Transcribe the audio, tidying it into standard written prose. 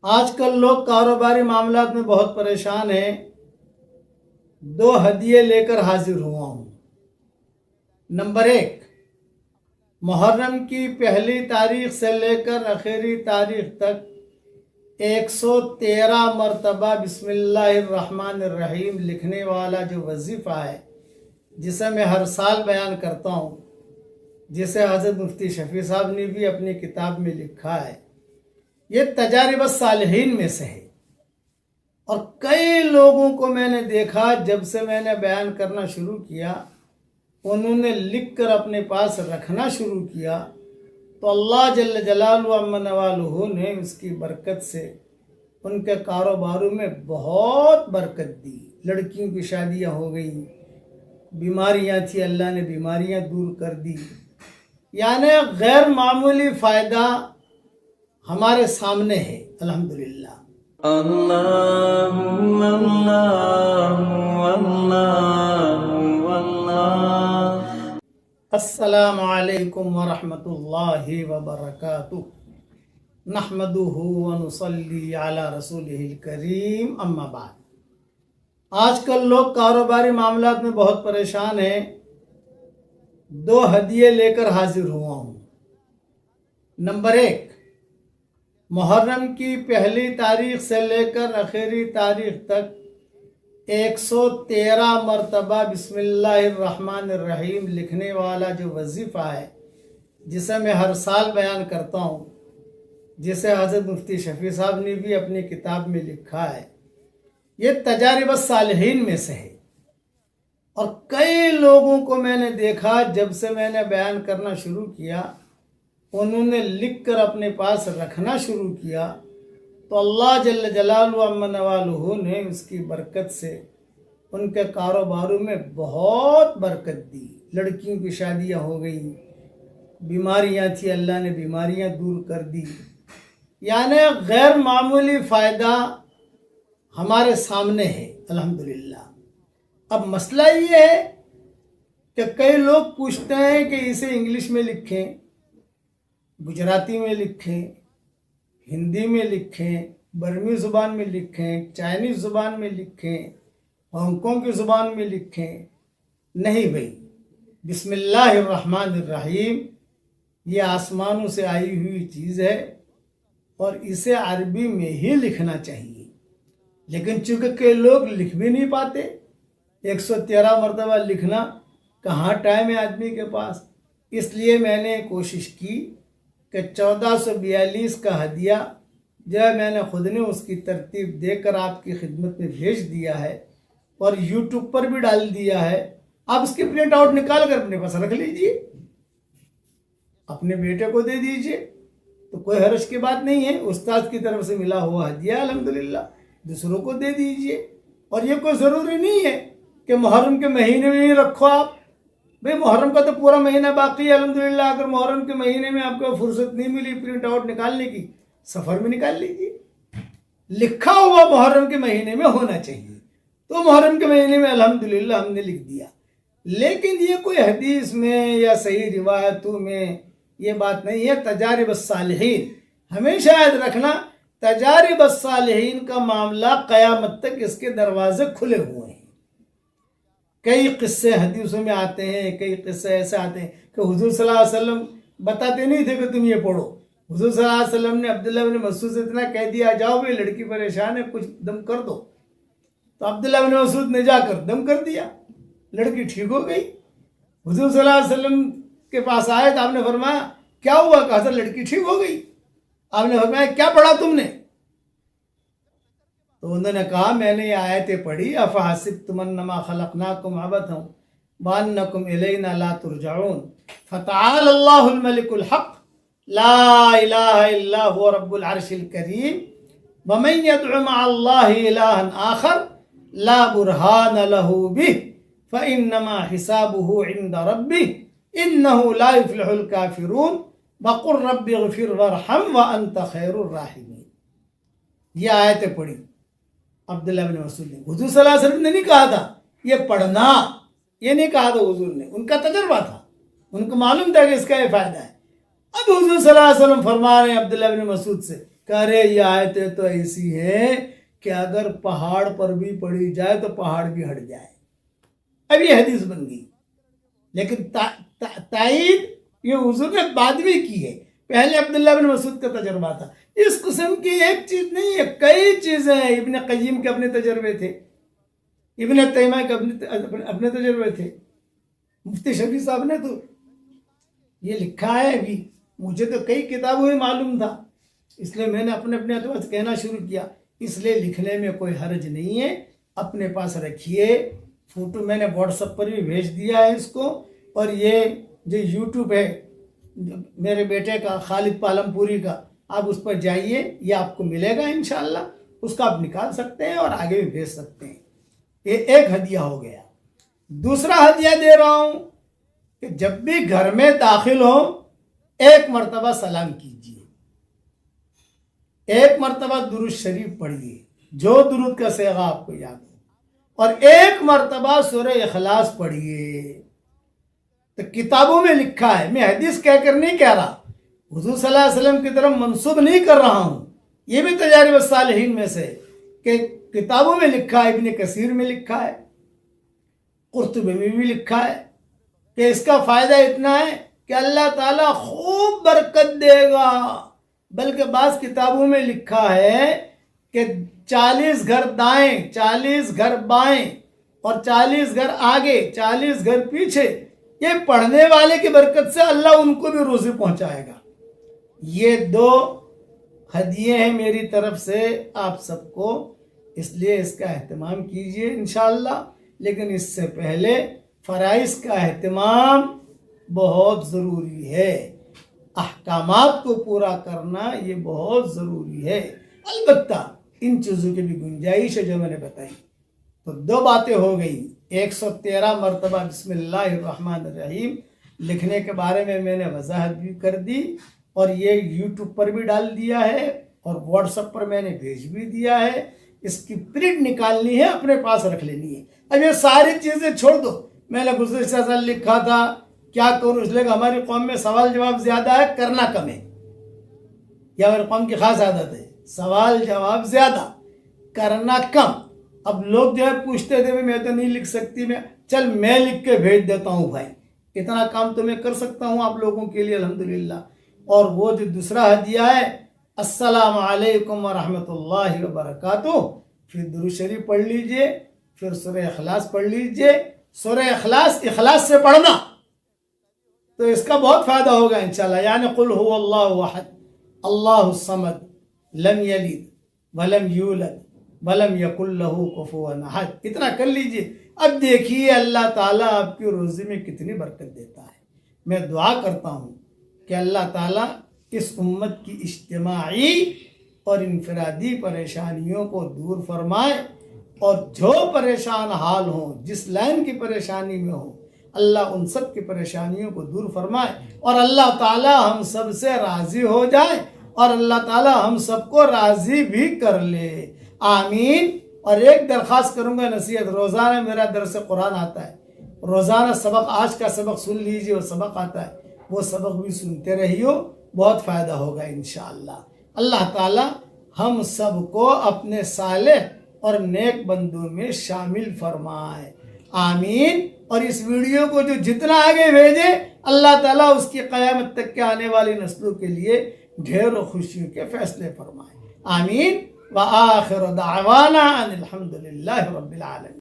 आजकल लोग कारोबारी मामलात में बहुत परेशान हैं। दो हदिये लेकर हाजिर हुआ हूँ। नंबर एक, मुहर्रम की पहली तारीख से लेकर आखिरी तारीख तक 113 मरतबा बिस्मिल्लाहिर्रहमानिर्रहीम लिखने वाला जो वजीफ़ा है, जिसे मैं हर साल बयान करता हूँ, जिसे हज़रत मुफ्ती शफी साहब ने भी अपनी किताब में लिखा है, ये तजारिब सालिहीन में से है। और कई लोगों को मैंने देखा, जब से मैंने बयान करना शुरू किया, उन्होंने लिख कर अपने पास रखना शुरू किया, तो अल्लाह जल्ल जलालहू अम्मा नवालुहू ने उसकी बरकत से उनके कारोबारों में बहुत बरकत दी। लड़कियों की शादियां हो गई, बीमारियां थी, अल्लाह ने बीमारियां दूर कर दी। यानी गैर मामूली फ़ायदा हमारे सामने है। अल्हम्दुलिल्लाह। अल्लाहु अल्लाहु अल्लाहु अल्लाह। अस्सलामु अलैकुम व रहमतुल्लाहि व बरकातुहू। नहमदुहु व नुसल्ली अला रसूलिहिल करीम, अम्मा बाद। आजकल लोग कारोबारी मामलात में बहुत परेशान हैं। दो हदिये लेकर हाजिर हुआ हूँ। नंबर एक, मुहर्रम की पहली तारीख से लेकर आखिरी तारीख तक 113 मरतबा बिस्मिल्लाहिर्रहमानिर्रहीम लिखने वाला जो वजीफ़ा है, जिसे मैं हर साल बयान करता हूँ, जिसे हज़रत मुफ्ती शफी साहब ने भी अपनी किताब में लिखा है, ये तजारिब सालिहीन में से है। और कई लोगों को मैंने देखा, जब से मैंने बयान करना शुरू किया, उन्होंने लिख कर अपने पास रखना शुरू किया, तो अल्लाह जल्ल जलालहू अम्मा नवालुहू ने उसकी बरकत से उनके कारोबारों में बहुत बरकत दी। लड़कियों की शादियां हो गई, बीमारियां थी, अल्लाह ने बीमारियां दूर कर दी। यानी गैर मामूली फ़ायदा हमारे सामने है। अल्हम्दुलिल्लाह। अब मसला ये है कि कई लोग पूछते हैं कि इसे इंग्लिश में लिखें, गुजराती में लिखें, हिंदी में लिखें, बर्मी ज़ुबान में लिखें, चाइनीज़ ज़ुबान में लिखें, हांगकांग की ज़ुबान में लिखें। नहीं भाई, बिस्मिल्लाहिर्रहमानिर्रहीम ये आसमानों से आई हुई चीज़ है और इसे अरबी में ही लिखना चाहिए। लेकिन चूँकि कई लोग लिख भी नहीं पाते, 113 मरतबा लिखना कहाँ टाइम है आदमी के पास, इसलिए मैंने कोशिश की कि 1442 का हदिया जो है, मैंने खुद ने उसकी तरतीब देकर आपकी खिदमत में भेज दिया है और यूट्यूब पर भी डाल दिया है। आप उसकी प्रिंट आउट निकाल कर अपने पास रख लीजिए, अपने बेटे को दे दीजिए, तो कोई हर्ज की बात नहीं है। उस्ताद की तरफ से मिला हुआ हदिया अल्हम्दुलिल्लाह, दूसरों को दे दीजिए। और ये कोई ज़रूरी नहीं है कि मुहर्रम के महीने में ही रखो आप। भाई मुहर्रम का तो पूरा महीना बाकी है अल्हम्दुलिल्लाह। अगर मुहर्रम के महीने में आपको फुर्सत नहीं मिली प्रिंट आउट निकालने की, सफ़र में निकाल लीजिए। लिखा हुआ मुहर्रम के महीने में होना चाहिए, तो मुहर्रम के महीने में अल्हम्दुलिल्लाह हमने लिख दिया। लेकिन ये कोई हदीस में या सही रिवायतों में ये बात नहीं है। तजारिब सालिहीन हमेशा याद रखना, तजारिब सालिहीन का मामला क़यामत तक इसके दरवाजे खुले हुए हैं। कई किस्से हदीसों में आते हैं, कई किस्से ऐसे आते हैं कि हुजूर सल्लल्लाहु अलैहि वसल्लम बताते नहीं थे कि तुम ये पढ़ो। हुजूर सल्लल्लाहु अलैहि वसल्लम ने अब्दुल्लाह बिन मसूद से इतना कह दिया, जाओ भाई लड़की परेशान है, कुछ दम कर दो। तो अब्दुल्लाह बिन मसूद ने जाकर दम कर दिया, लड़की ठीक हो गई। हुजूर सल्लल्लाहु अलैहि वसल्लम के पास आए तो आपने फरमाया क्या हुआ? कहा सर लड़की ठीक हो गई। आपने फरमाया क्या पढ़ा तुमने? तो उन्होंने कहा मैंने ये आयतें पढ़ी, अफ़हसिब्तुम अन्नमा खलक़नाकुम अबथन व अन्नकुम इलैना ला तुरजऊन फ़तआला अल्लाहुल मलिकुल हक़ ला इलाहा इल्ला हुवा रब्बुल अर्शिल करीम व मन यदउ मअल्लाहि इलाहन आखर ला बुरहान लहू बिह फ़इन्नमा हिसाबुहु इंद रब्बिह इन्नहु ला युफ्लिहुल काफ़िरून वक़ुल रब्बिग़फिर वरहम व अंत खैरुर राहिमीन। ये आयतें पढ़ी अब्दुल्लाह बिन मसूद ने। हुजूर सल्लल्लाहु अलैहि वसल्लम ने नहीं कहा था ये पढ़ना, ये नहीं कहा था हुजूर ने, उनका तजर्बा था, उनको मालूम था कि इसका ये फ़ायदा है। अब हुजूर सल्लल्लाहु अलैहि वसल्लम फरमा रहे हैं अब्दुल्लाह बिन मसूद से कह रहे ये आयतें तो ऐसी हैं कि अगर पहाड़ पर भी पड़ी जाए तो पहाड़ भी हट जाए। अब ये हदीस बन गई, लेकिन तायीद ये हुजूर ने बाद में की है। पहले अब्दुल्लाह बिन मसूद का तजर्बा था। इस किस्म की एक चीज नहीं है, कई चीजें हैं। इब्न क़य्यिम के अपने तजर्बे थे, इब्न तैमिया के अपने तजर्बे थे, मुफ्ती शफी साहब ने तो ये लिखा है। अभी मुझे तो कई किताबों में मालूम था, इसलिए मैंने अपने अपने अतवा से कहना शुरू किया। इसलिए लिखने में कोई हर्ज नहीं है, अपने पास रखिए। फोटो मैंने व्हाट्सएप पर भी भेज दिया है इसको। और ये जो यूट्यूब है मेरे बेटे का, खालिद पालमपुरी का, आप उस पर जाइए, ये आपको मिलेगा इंशाल्लाह। उसका आप निकाल सकते हैं और आगे भी भेज सकते हैं। ये एक हदिया हो गया। दूसरा हदिया दे रहा हूं कि जब भी घर में दाखिल हो एक मर्तबा सलाम कीजिए, एक मर्तबा दुरूद शरीफ पढ़िए, जो दुरूद का सेगा आपको याद हो, और एक मर्तबा सूरह इखलास पढ़िए। तो किताबों में लिखा है, मैं हदीस कहकर नहीं कह रहा, हुजूर सल्लल्लाहु अलैहि वसल्लम की तरफ मंसूब नहीं कर रहा हूं। ये भी तजारिब सालिहीन में से कि किताबों में लिखा है, इब्न कसीर में लिखा है, कुर्तुबी में भी लिखा है कि इसका फायदा इतना है कि अल्लाह ताला खूब बरकत देगा। बल्कि बाज़ किताबों में लिखा है कि 40 घर दाएं, 40 घर बाएं और 40 घर आगे, 40 घर पीछे, ये पढ़ने वाले की बरकत से अल्लाह उनको भी रोजी पहुंचाएगा। ये 2 हदिये हैं मेरी तरफ से आप सबको, इसलिए इसका एहतमाम कीजिए इंशाअल्लाह। लेकिन इससे पहले फराइज का एहतमाम बहुत ज़रूरी है, अहकामात को पूरा करना ये बहुत ज़रूरी है। अलबत्ता इन चीज़ों की भी गुंजाइश है जो मैंने बताई। तो 2 बातें हो गई। 113 मरतबा बिस्मिल्लाहिर्रहमानिर्रहीम लिखने के बारे में मैंने वजाहत भी कर दी, और ये यूट्यूब पर भी डाल दिया है और व्हाट्सएप पर मैंने भेज भी दिया है। इसकी प्रिंट निकालनी है, अपने पास रख लेनी है। अब ये सारी चीज़ें छोड़ दो। मैंने गुज़श्ता साल लिखा था, क्या करूँ, इसलिए हमारी कौम में सवाल जवाब ज़्यादा है, करना कम है। यह हमारी कौम की खास आदत है, सवाल जवाब ज़्यादा, करना कम। अब लोग जो है पूछते थे मैं तो नहीं लिख सकती, मैं लिख के भेज देता हूँ भाई, इतना काम तो मैं कर सकता हूँ आप लोगों के लिए अल्हम्दुलिल्लाह। और वो जो दूसरा हदिया है, अस्सलामु अलैकुम व रहमतुल्लाहि व बरकातुहू, फिर दुरूद शरीफ पढ़ लीजिए, फिर सूरह इखलास पढ़ लीजिए। सूरह इखलास से पढ़ना तो इसका बहुत फायदा होगा इंशाल्लाह। यानी कुल हुवल्लाहु अहद अल्लाहु समद लम यलिद वलम यूलद वलम यकुल लहू कुफुवन अहद, इतना कर लीजिए। अब देखिए अल्लाह ताला आपकी रोज़ी में कितनी बरकत देता है। मैं दुआ करता हूँ कि अल्लाह ताला इस उम्मत की इज्तिमाई और इनफरादी परेशानियों को दूर फरमाए, और जो परेशान हाल हों, जिस लाइन की परेशानी में हो, अल्लाह उन सब की परेशानियों को दूर फरमाए, और अल्लाह ताला हम सब से राज़ी हो जाए, और अल्लाह ताला हम सबको राज़ी भी कर ले। आमीन। और एक दरख्वास्त करूँगा, नसीहत, रोज़ाना मेरा दर्स कुरान आता है, रोज़ाना सबक, आज का सबक सुन लीजिए, वो सबक आता है, वो सबक भी सुनते रहियो, बहुत फ़ायदा होगा इंशाअल्लाह। अल्लाह ताला हम सबको अपने सालेह और नेक बंदों में शामिल फरमाए। आमीन। और इस वीडियो को जो जितना आगे भेजे, अल्लाह ताला उसकी क़यामत तक के आने वाली नस्लों के लिए ढेरों खुशियों के फैसले फरमाए। आमीन। व आखिर दावाना अनिल हम्दुलिल्लाहि रब्बिल आलमीन।